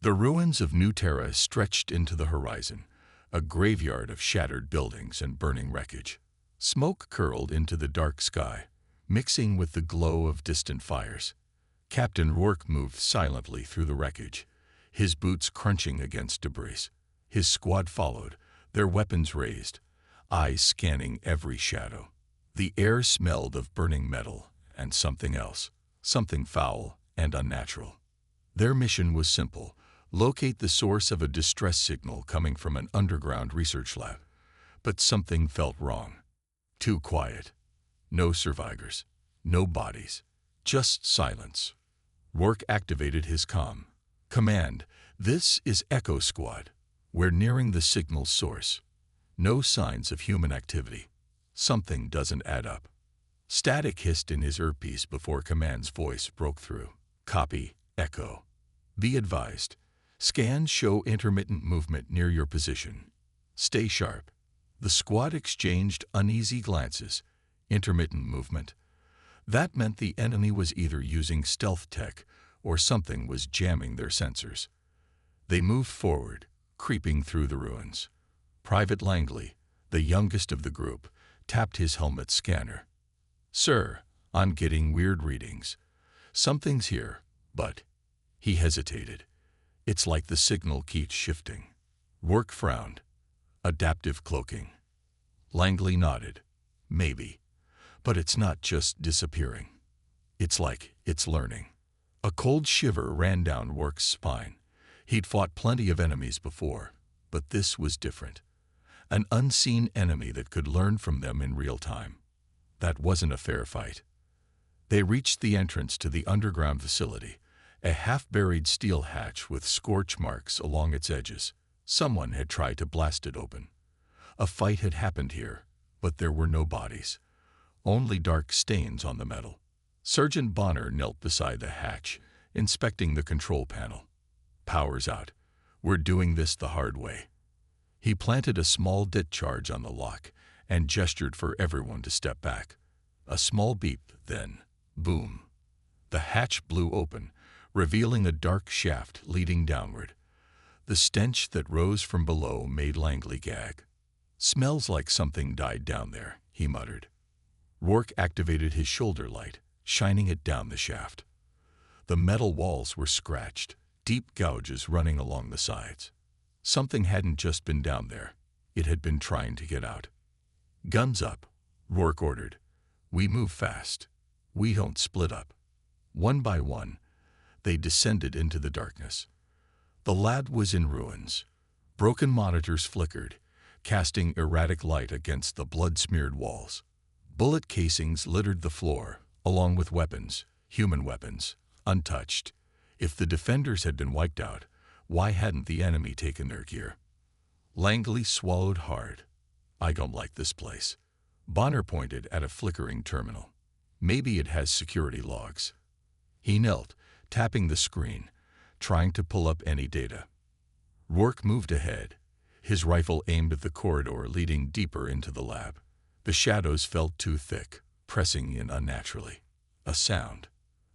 The ruins of New Terra stretched into the horizon, a graveyard of shattered buildings and burning wreckage. Smoke curled into the dark sky, mixing with the glow of distant fires. Captain Rourke moved silently through the wreckage, his boots crunching against debris. His squad followed, their weapons raised, eyes scanning every shadow. The air smelled of burning metal and something else, something foul and unnatural. Their mission was simple: locate the source of a distress signal coming from an underground research lab. But something felt wrong. Too quiet. No survivors. No bodies. Just silence. Rourke activated his comm. Command, this is Echo Squad. We're nearing the signal's source. No signs of human activity. Something doesn't add up. Static hissed in his earpiece before Command's voice broke through. Copy, Echo. Be advised. Scans show intermittent movement near your position. Stay sharp. The squad exchanged uneasy glances. Intermittent movement. That meant the enemy was either using stealth tech or something was jamming their sensors. They moved forward, creeping through the ruins. Private Langley, the youngest of the group, tapped his helmet scanner. Sir, I'm getting weird readings. Something's here, but... He hesitated. It's like the signal keeps shifting. Rourke frowned. Adaptive cloaking. Langley nodded. Maybe. But it's not just disappearing. It's like it's learning. A cold shiver ran down Rourke's spine. He'd fought plenty of enemies before, but this was different. An unseen enemy that could learn from them in real time. That wasn't a fair fight. They reached the entrance to the underground facility, a half-buried steel hatch with scorch marks along its edges. Someone had tried to blast it open. A fight had happened here, but there were no bodies. Only dark stains on the metal. Sergeant Bonner knelt beside the hatch, inspecting the control panel. Power's out. We're doing this the hard way. He planted a small dit charge on the lock and gestured for everyone to step back. A small beep, then, boom. The hatch blew open, revealing a dark shaft leading downward. The stench that rose from below made Langley gag. Smells like something died down there, he muttered. Rourke activated his shoulder light, shining it down the shaft. The metal walls were scratched, deep gouges running along the sides. Something hadn't just been down there. It had been trying to get out. Guns up, Rourke ordered. We move fast. We don't split up. One by one, they descended into the darkness. The lab was in ruins. Broken monitors flickered, casting erratic light against the blood-smeared walls. Bullet casings littered the floor, along with weapons, human weapons, untouched. If the defenders had been wiped out, why hadn't the enemy taken their gear? Langley swallowed hard. I don't like this place. Bonner pointed at a flickering terminal. Maybe it has security logs. He knelt, tapping the screen, trying to pull up any data. Rourke moved ahead, his rifle aimed at the corridor leading deeper into the lab. The shadows felt too thick, pressing in unnaturally. A sound,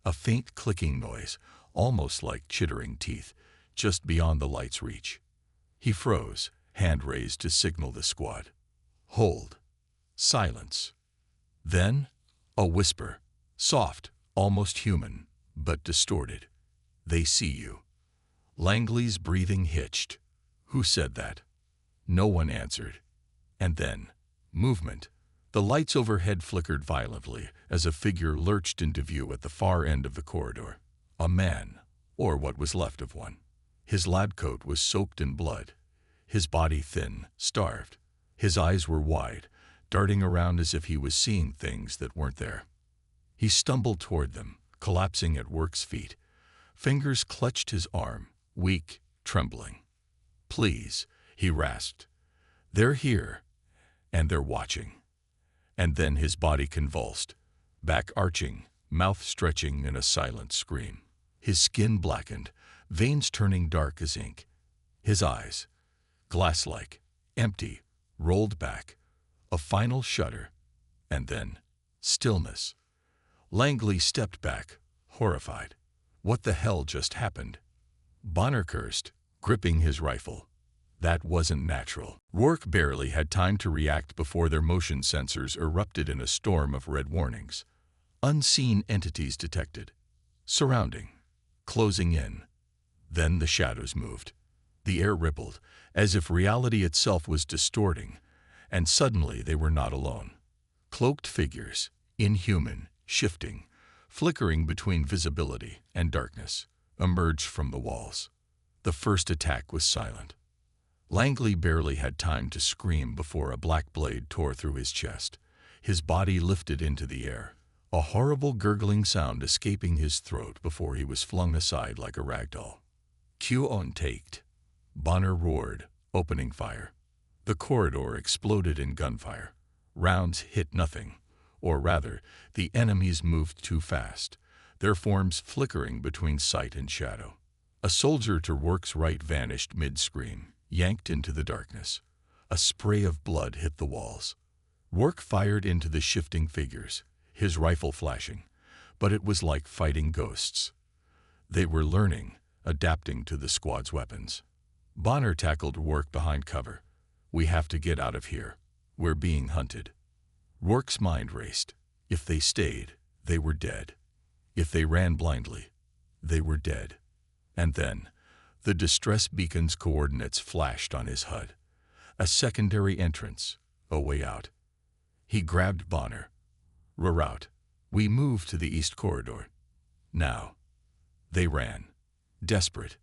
a faint clicking noise, almost like chittering teeth, just beyond the light's reach. He froze, hand raised to signal the squad. Hold. Silence. Then, a whisper, soft, almost human, but distorted. They see you. Langley's breathing hitched. Who said that? No one answered. And then, movement. The lights overhead flickered violently as a figure lurched into view at the far end of the corridor. A man, or what was left of one. His lab coat was soaked in blood, his body thin, starved. His eyes were wide, darting around as if he was seeing things that weren't there. He stumbled toward them, collapsing at Rourke's feet. Fingers clutched his arm, weak, trembling. Please, he rasped. They're here, and they're watching. And then his body convulsed, back arching, mouth stretching in a silent scream. His skin blackened, veins turning dark as ink. His eyes, glass-like, empty, rolled back. A final shudder, and then stillness. Langley stepped back, horrified. What the hell just happened? Bonner cursed, gripping his rifle. That wasn't natural. Rourke barely had time to react before their motion sensors erupted in a storm of red warnings. Unseen entities detected. Surrounding. Closing in. Then the shadows moved. The air rippled, as if reality itself was distorting, and suddenly they were not alone. Cloaked figures, inhuman, shifting, flickering between visibility and darkness, emerged from the walls. The first attack was silent. Langley barely had time to scream before a black blade tore through his chest. His body lifted into the air, a horrible gurgling sound escaping his throat before he was flung aside like a rag doll. "Q on taked." Bonner roared, opening fire. The corridor exploded in gunfire. Rounds hit nothing, or rather, the enemies moved too fast, their forms flickering between sight and shadow. A soldier to Rourke's right vanished mid-scream, yanked into the darkness. A spray of blood hit the walls. Rourke fired into the shifting figures, his rifle flashing, but it was like fighting ghosts. They were learning, adapting to the squad's weapons. Bonner tackled Rourke behind cover. "We have to get out of here. We're being hunted." Rourke's mind raced. If they stayed, they were dead. If they ran blindly, they were dead. And then, the distress beacon's coordinates flashed on his HUD. A secondary entrance, a way out. He grabbed Bonner. "Reroute. We move to the east corridor. Now." They ran. Desperate.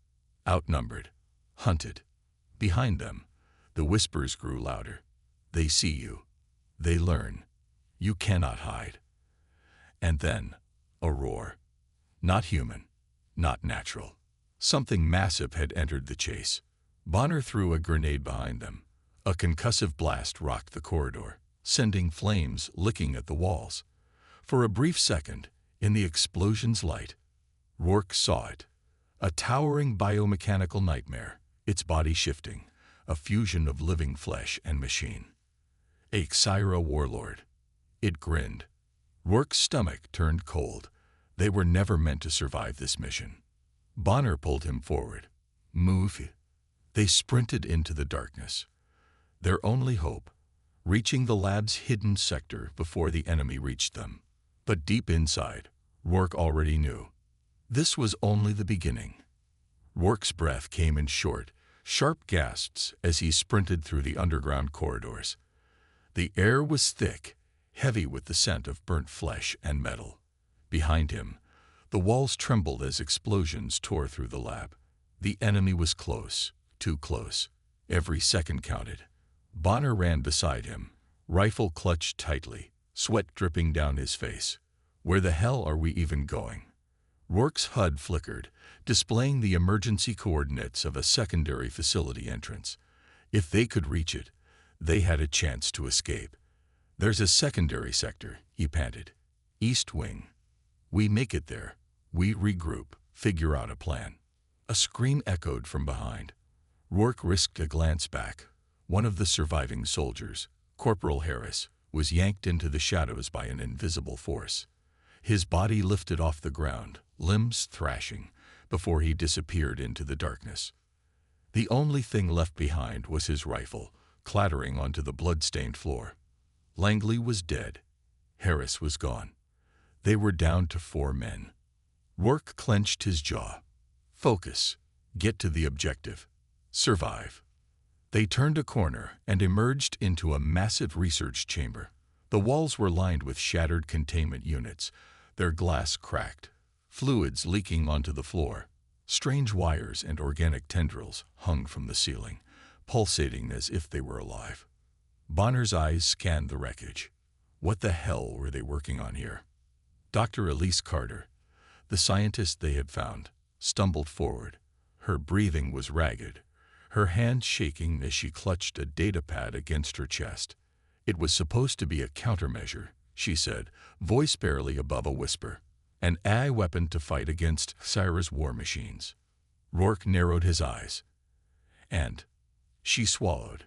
Outnumbered. Hunted. Behind them, the whispers grew louder. "They see you. They learn. You cannot hide." And then, a roar. Not human. Not natural. Something massive had entered the chase. Bonner threw a grenade behind them. A concussive blast rocked the corridor, sending flames licking at the walls. For a brief second, in the explosion's light, Rourke saw it. A towering biomechanical nightmare, its body shifting, a fusion of living flesh and machine. A Xyra warlord. It grinned. Rourke's stomach turned cold. They were never meant to survive this mission. Bonner pulled him forward. "Move." They sprinted into the darkness. Their only hope, reaching the lab's hidden sector before the enemy reached them. But deep inside, Rourke already knew. This was only the beginning. Rourke's breath came in short, sharp gasps as he sprinted through the underground corridors. The air was thick, heavy with the scent of burnt flesh and metal. Behind him, the walls trembled as explosions tore through the lab. The enemy was close, too close. Every second counted. Bonner ran beside him, rifle clutched tightly, sweat dripping down his face. Where the hell are we even going? Rourke's HUD flickered, displaying the emergency coordinates of a secondary facility entrance. If they could reach it, they had a chance to escape. "There's a secondary sector," he panted. "East wing. We make it there. We regroup, figure out a plan." A scream echoed from behind. Rourke risked a glance back. One of the surviving soldiers, Corporal Harris, was yanked into the shadows by an invisible force. His body lifted off the ground, limbs thrashing, before he disappeared into the darkness. The only thing left behind was his rifle, clattering onto the blood-stained floor. Langley was dead. Harris was gone. They were down to 4 men. Rourke clenched his jaw. Focus. Get to the objective. Survive. They turned a corner and emerged into a massive research chamber. The walls were lined with shattered containment units, their glass cracked, fluids leaking onto the floor. Strange wires and organic tendrils hung from the ceiling, pulsating as if they were alive. Bonner's eyes scanned the wreckage. What the hell were they working on here? Dr. Elise Carter, the scientist they had found, stumbled forward. Her breathing was ragged, her hand shaking as she clutched a datapad against her chest. "It was supposed to be a countermeasure," she said, voice barely above a whisper. "An AI weapon to fight against Xyra's war machines." Rourke narrowed his eyes. And she swallowed.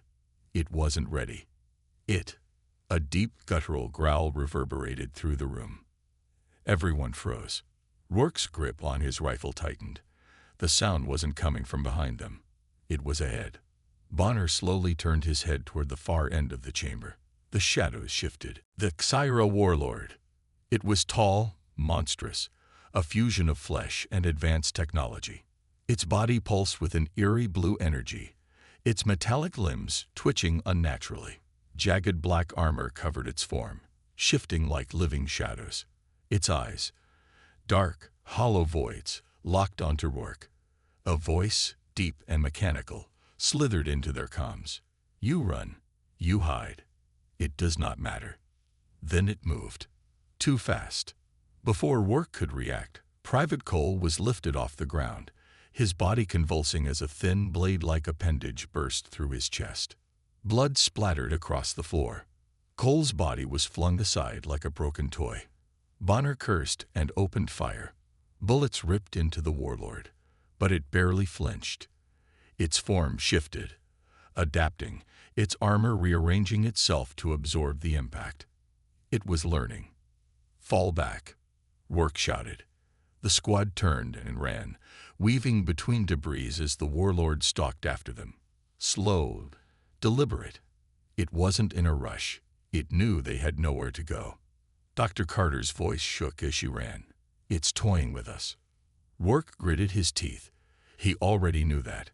It wasn't ready. A deep guttural growl reverberated through the room. Everyone froze. Rourke's grip on his rifle tightened. The sound wasn't coming from behind them. It was ahead. Bonner slowly turned his head toward the far end of the chamber. The shadows shifted. The HFY warlord. It was tall, monstrous, a fusion of flesh and advanced technology. Its body pulsed with an eerie blue energy, its metallic limbs twitching unnaturally. Jagged black armor covered its form, shifting like living shadows. Its eyes, dark, hollow voids, locked onto Rourke. A voice, deep and mechanical, slithered into their comms. You run, you hide. It does not matter. Then it moved. Too fast. Before Rourke could react, Private Cole was lifted off the ground, his body convulsing as a thin blade-like appendage burst through his chest. Blood splattered across the floor. Cole's body was flung aside like a broken toy. Bonner cursed and opened fire. Bullets ripped into the warlord, but it barely flinched. Its form shifted, adapting, its armor rearranging itself to absorb the impact. It was learning. Fall back, Rourke shouted. The squad turned and ran, weaving between debris as the warlord stalked after them. Slow, deliberate. It wasn't in a rush. It knew they had nowhere to go. Dr. Carter's voice shook as she ran. It's toying with us. Rourke gritted his teeth. He already knew that.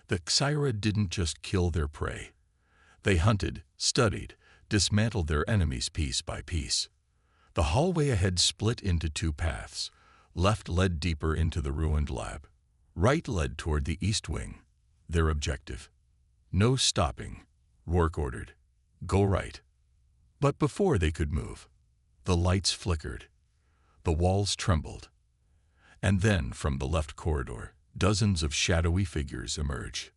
The HFY didn't just kill their prey. They hunted, studied, dismantled their enemies piece by piece. The hallway ahead split into two paths. Left led deeper into the ruined lab. Right led toward the east wing. Their objective. No stopping, Rourke ordered. Go right. But before they could move, the lights flickered. The walls trembled. And then, from the left corridor, dozens of shadowy figures emerged.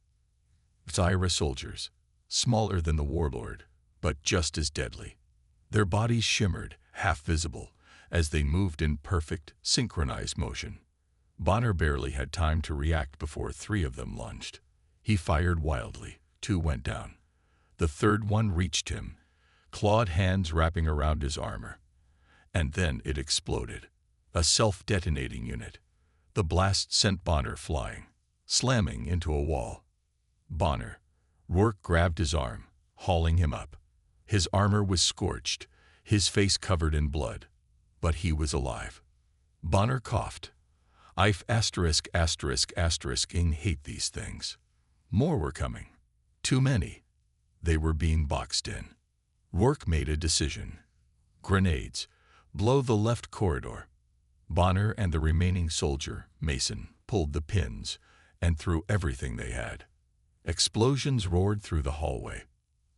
HFY soldiers, smaller than the warlord, but just as deadly. Their bodies shimmered, half visible, as they moved in perfect, synchronized motion. Bonner barely had time to react before three of them lunged. He fired wildly. Two went down. The third one reached him, clawed hands wrapping around his armor. And then it exploded. A self-detonating unit. The blast sent Bonner flying, slamming into a wall. Bonner. Rourke grabbed his arm, hauling him up. His armor was scorched, his face covered in blood. But he was alive. Bonner coughed. I've hate these things. More were coming. Too many. They were being boxed in. Rourke made a decision. Grenades. Blow the left corridor. Bonner and the remaining soldier, Mason, pulled the pins and threw everything they had. Explosions roared through the hallway.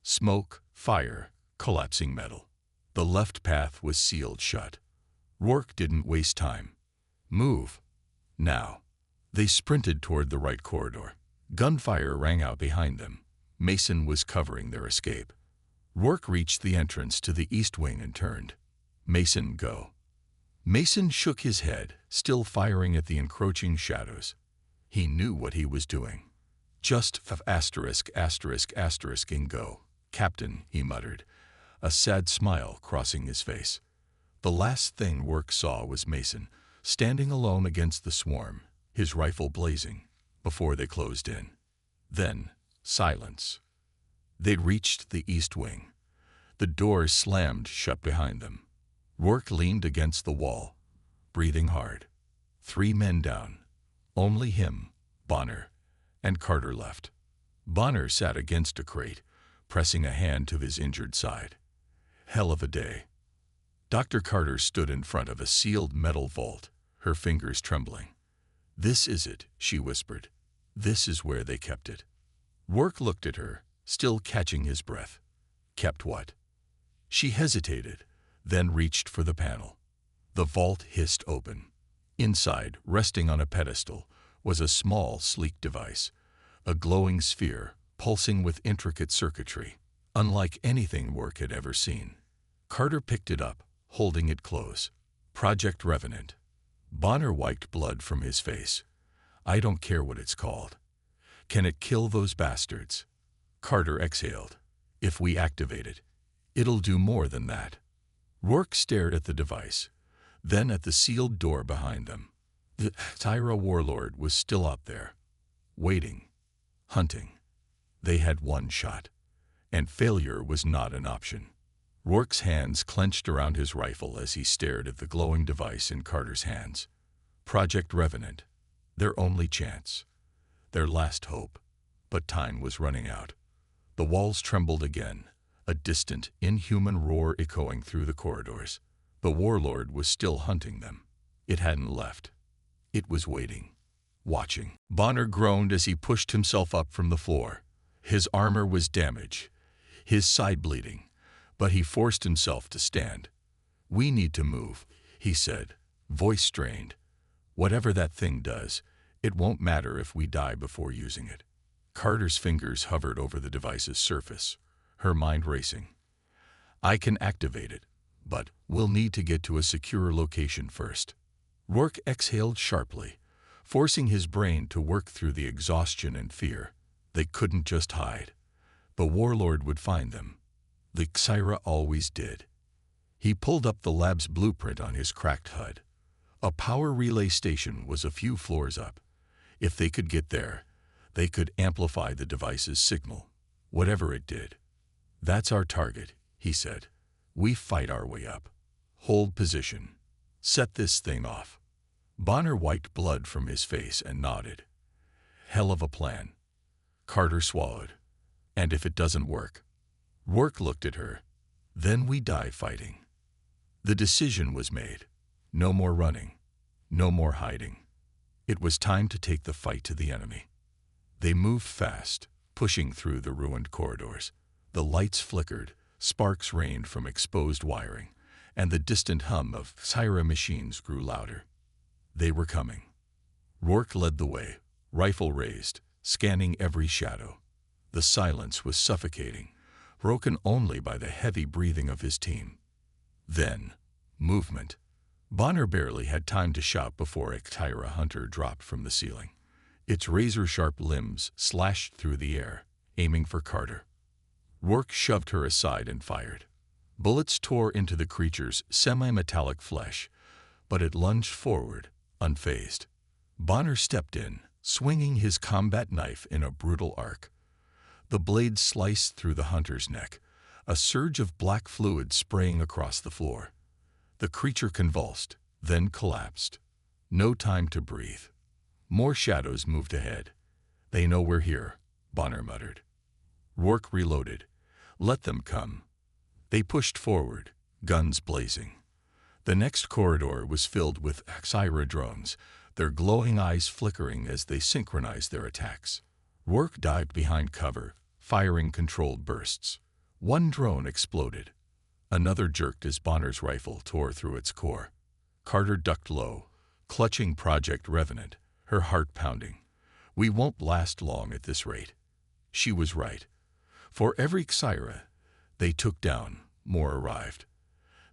Smoke, fire, collapsing metal. The left path was sealed shut. Rourke didn't waste time. Move. Now. They sprinted toward the right corridor. Gunfire rang out behind them. Mason was covering their escape. Rourke reached the entrance to the east wing and turned. Mason, go. Mason shook his head, still firing at the encroaching shadows. He knew what he was doing. Just and go. Captain, he muttered, a sad smile crossing his face. The last thing Rourke saw was Mason, standing alone against the swarm, his rifle blazing, before they closed in. Then, silence. They'd reached the east wing. The door slammed shut behind them. Rourke leaned against the wall, breathing hard. 3 men down. Only him, Bonner, and Carter left. Bonner sat against a crate, pressing a hand to his injured side. Hell of a day. Dr. Carter stood in front of a sealed metal vault, her fingers trembling. This is it, she whispered. This is where they kept it. Rourke looked at her, still catching his breath. Kept what? She hesitated, then reached for the panel. The vault hissed open. Inside, resting on a pedestal, was a small, sleek device, a glowing sphere, pulsing with intricate circuitry, unlike anything Rourke had ever seen. Carter picked it up, holding it close. Project Revenant. Bonner wiped blood from his face. I don't care what it's called. Can it kill those bastards? Carter exhaled. If we activate it, it'll do more than that. Rourke stared at the device, then at the sealed door behind them. The Tyra warlord was still up there, waiting, hunting. They had one shot, and failure was not an option. Rourke's hands clenched around his rifle as he stared at the glowing device in Carter's hands. Project Revenant, their only chance, their last hope. But time was running out. The walls trembled again, a distant, inhuman roar echoing through the corridors. The warlord was still hunting them. It hadn't left. It was waiting, watching. Bonner groaned as he pushed himself up from the floor. His armor was damaged, his side bleeding, but he forced himself to stand. "We need to move," he said, voice strained. "Whatever that thing does, it won't matter if we die before using it." Carter's fingers hovered over the device's surface, her mind racing. "I can activate it, but we'll need to get to a secure location first." Rourke exhaled sharply, forcing his brain to work through the exhaustion and fear. They couldn't just hide. The warlord would find them. The Xyra always did. He pulled up the lab's blueprint on his cracked HUD. A power relay station was a few floors up. If they could get there, they could amplify the device's signal, whatever it did. "That's our target," he said. "We fight our way up. Hold position. Set this thing off." Bonner wiped blood from his face and nodded. "Hell of a plan." Carter swallowed. "And if it doesn't work?" Rourke looked at her. "Then we die fighting." The decision was made. No more running. No more hiding. It was time to take the fight to the enemy. They moved fast, pushing through the ruined corridors. The lights flickered, sparks rained from exposed wiring, and the distant hum of Xyra machines grew louder. They were coming. Rourke led the way, rifle raised, scanning every shadow. The silence was suffocating, broken only by the heavy breathing of his team. Then, movement. Bonner barely had time to shout before a Tyra hunter dropped from the ceiling. Its razor-sharp limbs slashed through the air, aiming for Carter. Rourke shoved her aside and fired. Bullets tore into the creature's semi-metallic flesh, but it lunged forward, unfazed. Bonner stepped in, swinging his combat knife in a brutal arc. The blade sliced through the hunter's neck, a surge of black fluid spraying across the floor. The creature convulsed, then collapsed. No time to breathe. More shadows moved ahead. "They know we're here," Bonner muttered. Rourke reloaded. "Let them come." They pushed forward, guns blazing. The next corridor was filled with Xyra drones, their glowing eyes flickering as they synchronized their attacks. Rourke dived behind cover, firing controlled bursts. One drone exploded. Another jerked as Bonner's rifle tore through its core. Carter ducked low, clutching Project Revenant, her heart pounding. "We won't last long at this rate." She was right. For every Xyra they took down, more arrived.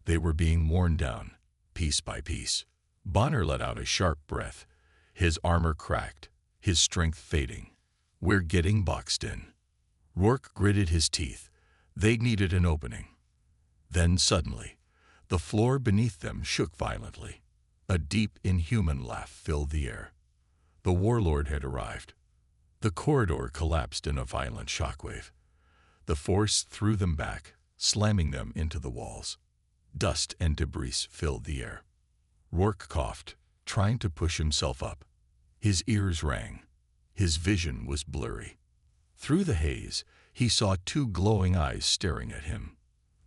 They were being worn down, piece by piece. Bonner let out a sharp breath, his armor cracked, his strength fading. "We're getting boxed in." Rourke gritted his teeth. They needed an opening. Then suddenly, the floor beneath them shook violently. A deep, inhuman laugh filled the air. The warlord had arrived. The corridor collapsed in a violent shockwave. The force threw them back, slamming them into the walls. Dust and debris filled the air. Rourke coughed, trying to push himself up. His ears rang. His vision was blurry. Through the haze, he saw two glowing eyes staring at him.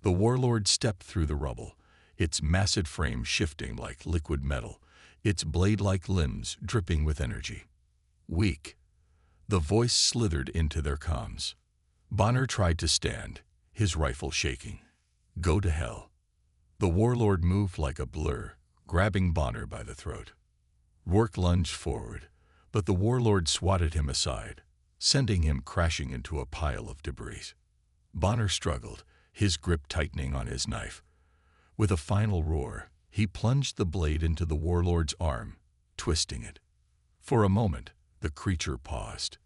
The warlord stepped through the rubble, its massive frame shifting like liquid metal, its blade-like limbs dripping with energy. "Weak." The voice slithered into their comms. Bonner tried to stand, his rifle shaking. "Go to hell." The warlord moved like a blur, grabbing Bonner by the throat. Rourke lunged forward, but the warlord swatted him aside, sending him crashing into a pile of debris. Bonner struggled, his grip tightening on his knife. With a final roar, he plunged the blade into the warlord's arm, twisting it. For a moment, the creature paused.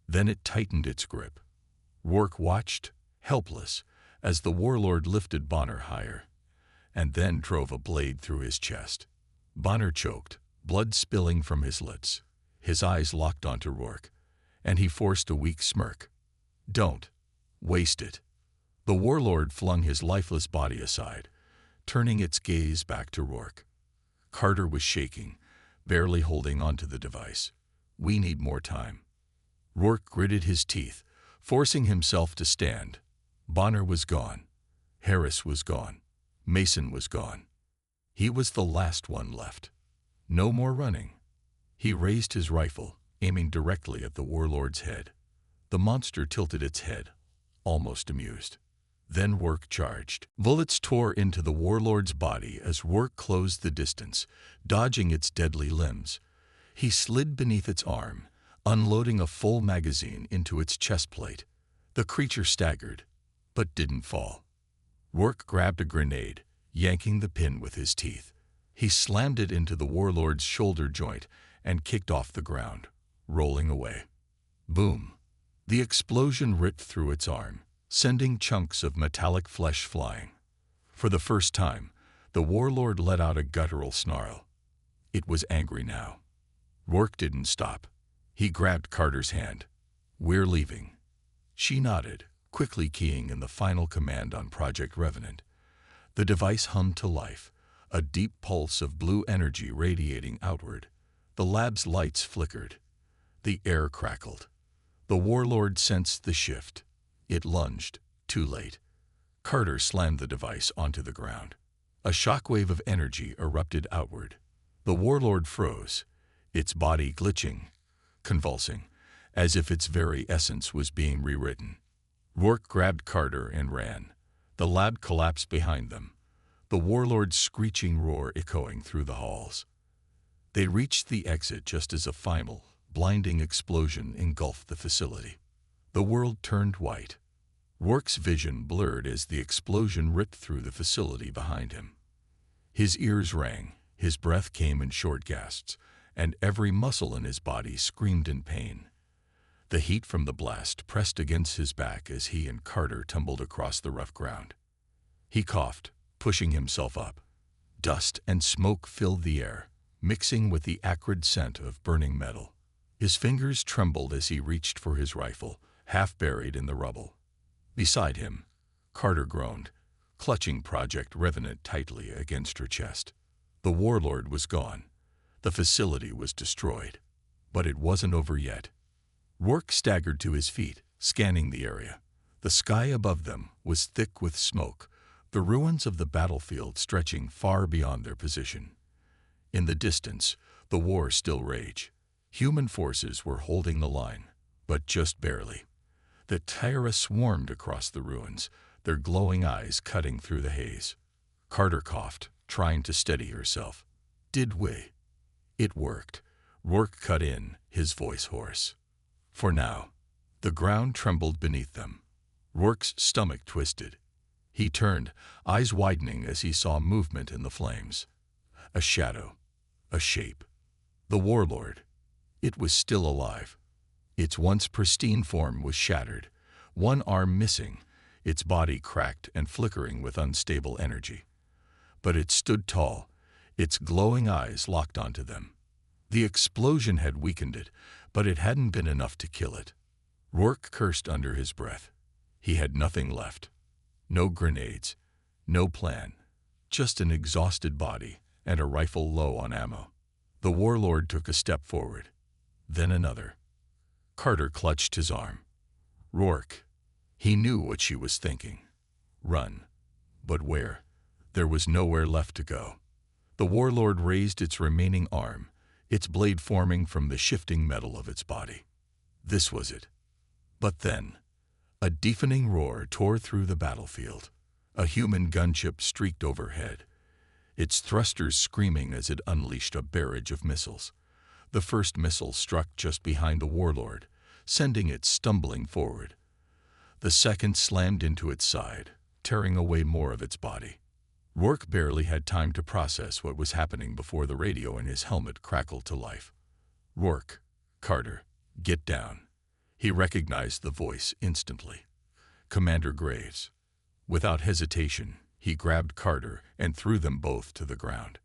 Then it tightened its grip. Rourke watched, helpless, as the warlord lifted Bonner higher, and then drove a blade through his chest. Bonner choked, blood spilling from his lips. His eyes locked onto Rourke, and he forced a weak smirk. "Don't waste it." The warlord flung his lifeless body aside, turning its gaze back to Rourke. Carter was shaking, barely holding onto the device. "We need more time." Rourke gritted his teeth, forcing himself to stand. Bonner was gone. Harris was gone. Mason was gone. He was the last one left. No more running. He raised his rifle, aiming directly at the warlord's head. The monster tilted its head, almost amused. Then Rourke charged. Bullets tore into the warlord's body as Rourke closed the distance, dodging its deadly limbs. He slid beneath its arm, unloading a full magazine into its chest plate. The creature staggered, but didn't fall. Rourke grabbed a grenade, yanking the pin with his teeth. He slammed it into the warlord's shoulder joint and kicked off the ground, rolling away. Boom! The explosion ripped through its arm, sending chunks of metallic flesh flying. For the first time, the warlord let out a guttural snarl. It was angry now. Rourke didn't stop. He grabbed Carter's hand. "We're leaving." She nodded, quickly keying in the final command on Project Revenant. The device hummed to life, a deep pulse of blue energy radiating outward. The lab's lights flickered. The air crackled. The warlord sensed the shift. It lunged, too late. Carter slammed the device onto the ground. A shockwave of energy erupted outward. The warlord froze, its body glitching, convulsing, as if its very essence was being rewritten. Rourke grabbed Carter and ran. The lab collapsed behind them, the warlord's screeching roar echoing through the halls. They reached the exit just as a final, blinding explosion engulfed the facility. The world turned white. Rourke's vision blurred as the explosion ripped through the facility behind him. His ears rang, his breath came in short gasps, and every muscle in his body screamed in pain. The heat from the blast pressed against his back as he and Carter tumbled across the rough ground. He coughed, pushing himself up. Dust and smoke filled the air, mixing with the acrid scent of burning metal. His fingers trembled as he reached for his rifle, half buried in the rubble. Beside him, Carter groaned, clutching Project Revenant tightly against her chest. The warlord was gone. The facility was destroyed. But it wasn't over yet. Rourke staggered to his feet, scanning the area. The sky above them was thick with smoke, the ruins of the battlefield stretching far beyond their position. In the distance, the war still raged. Human forces were holding the line, but just barely. The Terra swarmed across the ruins, their glowing eyes cutting through the haze. Carter coughed, trying to steady herself. "Did we?" It worked. Rourke cut in, his voice hoarse. For now, the ground trembled beneath them. Rourke's stomach twisted. He turned, eyes widening as he saw movement in the flames. A shadow, a shape. The warlord. It was still alive. Its once pristine form was shattered, one arm missing, its body cracked and flickering with unstable energy. But it stood tall, its glowing eyes locked onto them. The explosion had weakened it, but it hadn't been enough to kill it. Rourke cursed under his breath. He had nothing left. No grenades, no plan, just an exhausted body and a rifle low on ammo. The warlord took a step forward, then another. Carter clutched his arm. Rourke. He knew what she was thinking. Run. But where? There was nowhere left to go. The warlord raised its remaining arm, its blade forming from the shifting metal of its body. This was it. But then, a deafening roar tore through the battlefield. A human gunship streaked overhead, its thrusters screaming as it unleashed a barrage of missiles. The first missile struck just behind the warlord, sending it stumbling forward. The second slammed into its side, tearing away more of its body. Rourke barely had time to process what was happening before the radio in his helmet crackled to life. "Rourke, Carter, get down." He recognized the voice instantly. Commander Graves. Without hesitation, he grabbed Carter and threw them both to the ground.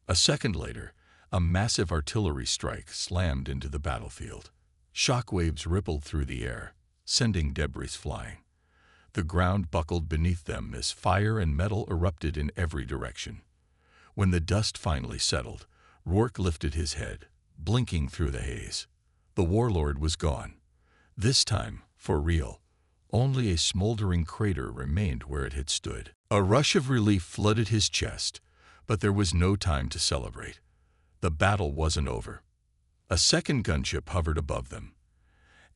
A second later, A massive artillery strike slammed into the battlefield. Shockwaves rippled through the air, sending debris flying. The ground buckled beneath them as fire and metal erupted in every direction. When the dust finally settled, Rourke lifted his head, blinking through the haze. The warlord was gone. This time, for real. Only a smoldering crater remained where it had stood. A rush of relief flooded his chest, but there was no time to celebrate. The battle wasn't over. A second gunship hovered above them,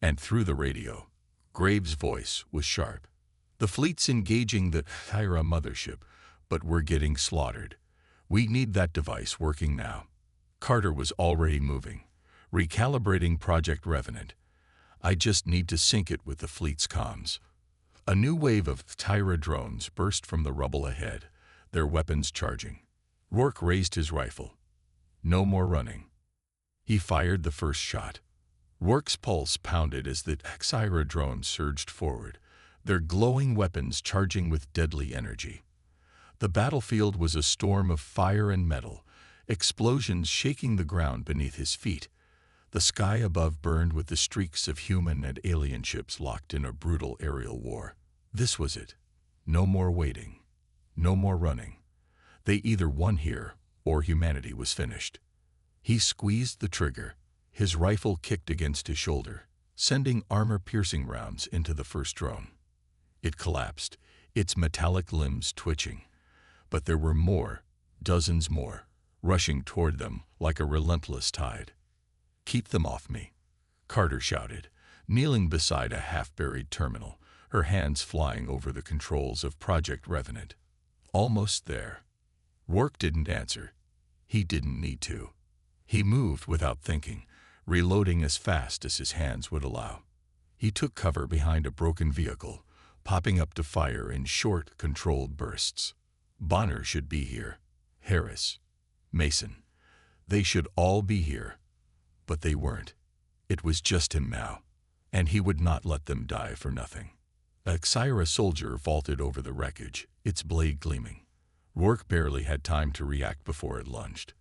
and through the radio, Graves' voice was sharp. "The fleet's engaging the Thyra mothership, but we're getting slaughtered. We need that device working now." Carter was already moving, recalibrating Project Revenant. "I just need to sync it with the fleet's comms." A new wave of Thyra drones burst from the rubble ahead, their weapons charging. Rourke raised his rifle. No more running. He fired the first shot. Rourke's pulse pounded as the Thyra drones surged forward, their glowing weapons charging with deadly energy. The battlefield was a storm of fire and metal, explosions shaking the ground beneath his feet. The sky above burned with the streaks of human and alien ships locked in a brutal aerial war. This was it. No more waiting. No more running. They either won here, or humanity was finished. He squeezed the trigger. His rifle kicked against his shoulder, sending armor-piercing rounds into the first drone. It collapsed, its metallic limbs twitching. But there were more, dozens more, rushing toward them like a relentless tide. "Keep them off me," Carter shouted, kneeling beside a half-buried terminal, her hands flying over the controls of Project Revenant. Almost there. Rourke didn't answer. He didn't need to. He moved without thinking, reloading as fast as his hands would allow. He took cover behind a broken vehicle, popping up to fire in short, controlled bursts. Bonner should be here. Harris. Mason. They should all be here. But they weren't. It was just him now, and he would not let them die for nothing. A Xyra soldier vaulted over the wreckage, its blade gleaming. Rourke barely had time to react before it lunged.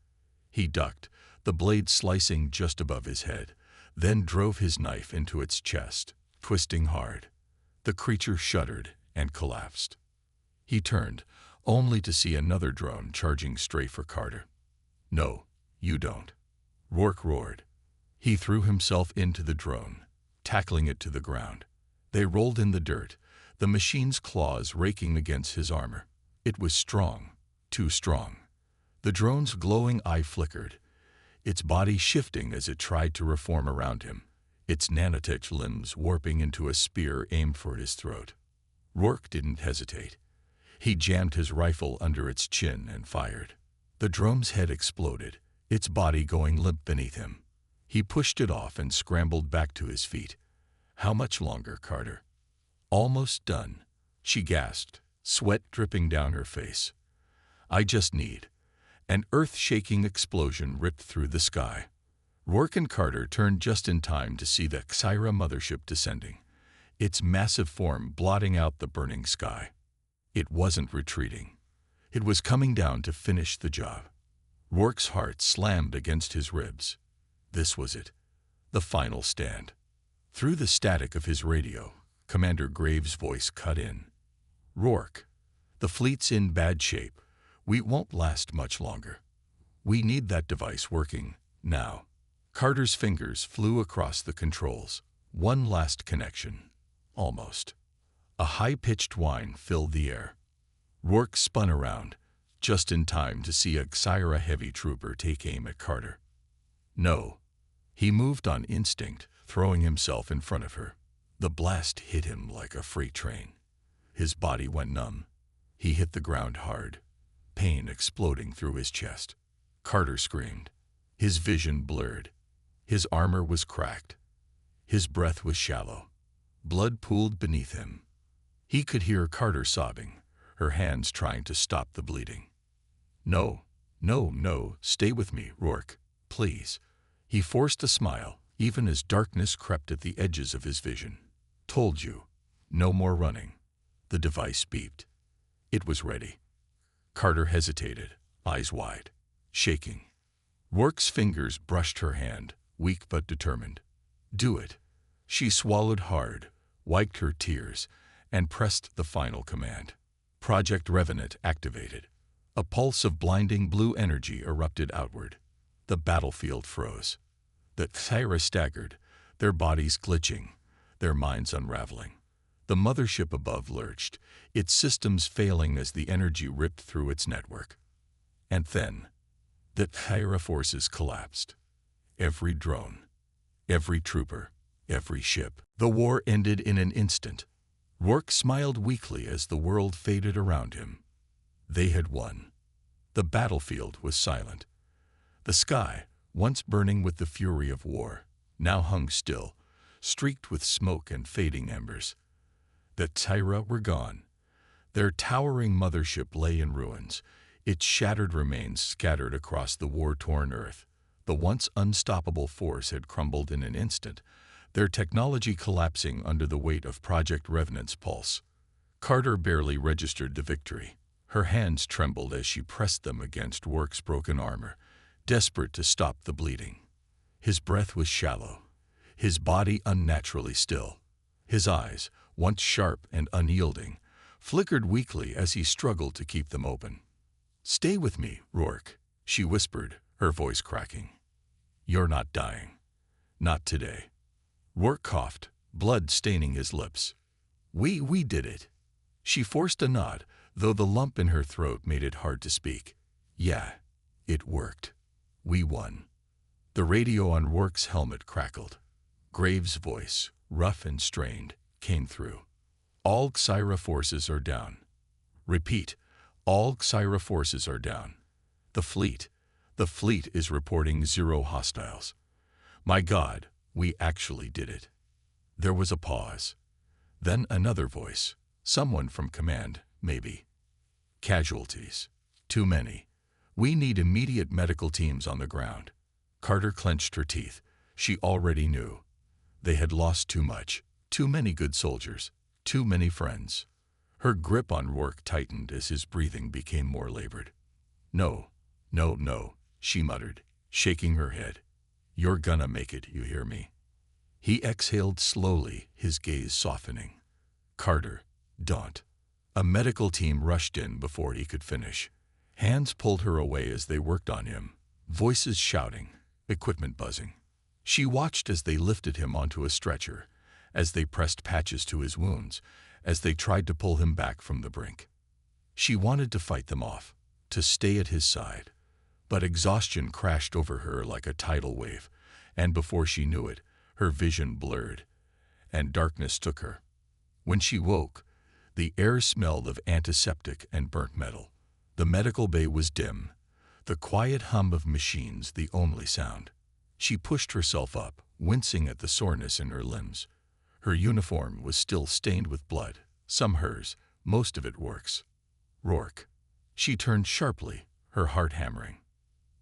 He ducked, the blade slicing just above his head, then drove his knife into its chest, twisting hard. The creature shuddered and collapsed. He turned, only to see another drone charging straight for Carter. "No, you don't," Rourke roared. He threw himself into the drone, tackling it to the ground. They rolled in the dirt, the machine's claws raking against his armor. It was strong, too strong. The drone's glowing eye flickered, its body shifting as it tried to reform around him, its nanotech limbs warping into a spear aimed for his throat. Rourke didn't hesitate. He jammed his rifle under its chin and fired. The drone's head exploded, its body going limp beneath him. He pushed it off and scrambled back to his feet. "How much longer, Carter?" "Almost done," she gasped, sweat dripping down her face. "I just need." An earth-shaking explosion ripped through the sky. Rourke and Carter turned just in time to see the Xyra mothership descending, its massive form blotting out the burning sky. It wasn't retreating. It was coming down to finish the job. Rourke's heart slammed against his ribs. This was it. The final stand. Through the static of his radio, Commander Graves' voice cut in. "Rourke, the fleet's in bad shape. We won't last much longer. We need that device working, now." Carter's fingers flew across the controls. One last connection. Almost. A high-pitched whine filled the air. Rourke spun around, just in time to see a Xyra heavy trooper take aim at Carter. No. He moved on instinct, throwing himself in front of her. The blast hit him like a freight train. His body went numb. He hit the ground hard, pain exploding through his chest. Carter screamed. His vision blurred. His armor was cracked. His breath was shallow. Blood pooled beneath him. He could hear Carter sobbing, her hands trying to stop the bleeding. "No, no, no, stay with me, Rourke, please." He forced a smile, even as darkness crept at the edges of his vision. "Told you. No more running." The device beeped. It was ready. Carter hesitated, eyes wide, shaking. Rourke's fingers brushed her hand, weak but determined. Do it. She swallowed hard, wiped her tears, and pressed the final command. Project Revenant activated. A pulse of blinding blue energy erupted outward. The battlefield froze. The Thyra staggered, their bodies glitching, their minds unraveling. The mothership above lurched, its systems failing as the energy ripped through its network. And then, the Thyra forces collapsed. Every drone, every trooper, every ship. The war ended in an instant. Rourke smiled weakly as the world faded around him. They had won. The battlefield was silent. The sky, once burning with the fury of war, now hung still, streaked with smoke and fading embers. The Thyra were gone. Their towering mothership lay in ruins, its shattered remains scattered across the war-torn earth. The once unstoppable force had crumbled in an instant, their technology collapsing under the weight of Project Revenant's pulse. Carter barely registered the victory. Her hands trembled as she pressed them against Rourke's broken armor, desperate to stop the bleeding. His breath was shallow, his body unnaturally still. His eyes, once sharp and unyielding, flickered weakly as he struggled to keep them open. "Stay with me, Rourke," she whispered, her voice cracking. "You're not dying. Not today." Rourke coughed, blood staining his lips. We did it." She forced a nod, though the lump in her throat made it hard to speak. "Yeah, it worked. We won." The radio on Rourke's helmet crackled. Graves' voice, rough and strained, came through. "All Xyra forces are down. Repeat, all Xyra forces are down. The fleet is reporting 0 hostiles. My God, we actually did it." There was a pause. Then another voice, someone from command, maybe. "Casualties. Too many. We need immediate medical teams on the ground." Carter clenched her teeth. She already knew. They had lost too much, too many good soldiers, too many friends. Her grip on Rourke tightened as his breathing became more labored. No, she muttered, shaking her head. "You're gonna make it, you hear me?" He exhaled slowly, his gaze softening. "Carter, don't." A medical team rushed in before he could finish. Hands pulled her away as they worked on him, voices shouting, equipment buzzing. She watched as they lifted him onto a stretcher, as they pressed patches to his wounds, as they tried to pull him back from the brink. She wanted to fight them off, to stay at his side. But exhaustion crashed over her like a tidal wave, and before she knew it, her vision blurred, and darkness took her. When she woke, the air smelled of antiseptic and burnt metal. The medical bay was dim, the quiet hum of machines the only sound. She pushed herself up, wincing at the soreness in her limbs. Her uniform was still stained with blood, some hers, most of it Rourke's. Rourke. She turned sharply, her heart hammering.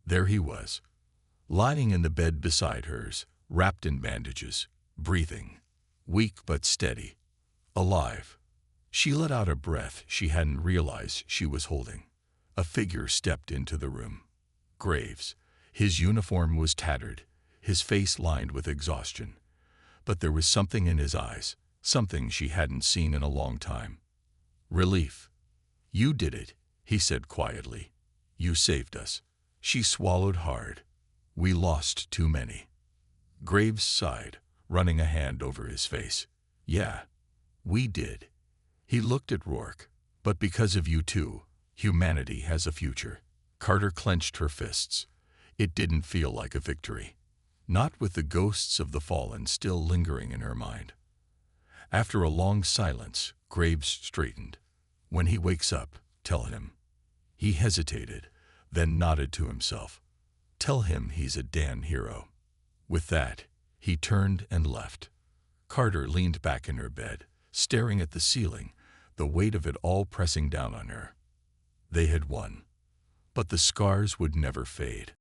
There he was, lying in the bed beside hers, wrapped in bandages, breathing, weak but steady, alive. She let out a breath she hadn't realized she was holding. A figure stepped into the room. Graves. His uniform was tattered, his face lined with exhaustion. But there was something in his eyes, something she hadn't seen in a long time. Relief. "You did it," he said quietly. "You saved us." She swallowed hard. "We lost too many." Graves sighed, running a hand over his face. "Yeah, we did." He looked at Rourke. "But because of you too, humanity has a future." Carter clenched her fists. It didn't feel like a victory. Not with the ghosts of the fallen still lingering in her mind. After a long silence, Graves straightened. "When he wakes up, tell him." He hesitated, then nodded to himself. "Tell him he's a damn hero." With that, he turned and left. Carter leaned back in her bed, staring at the ceiling, the weight of it all pressing down on her. They had won. But the scars would never fade.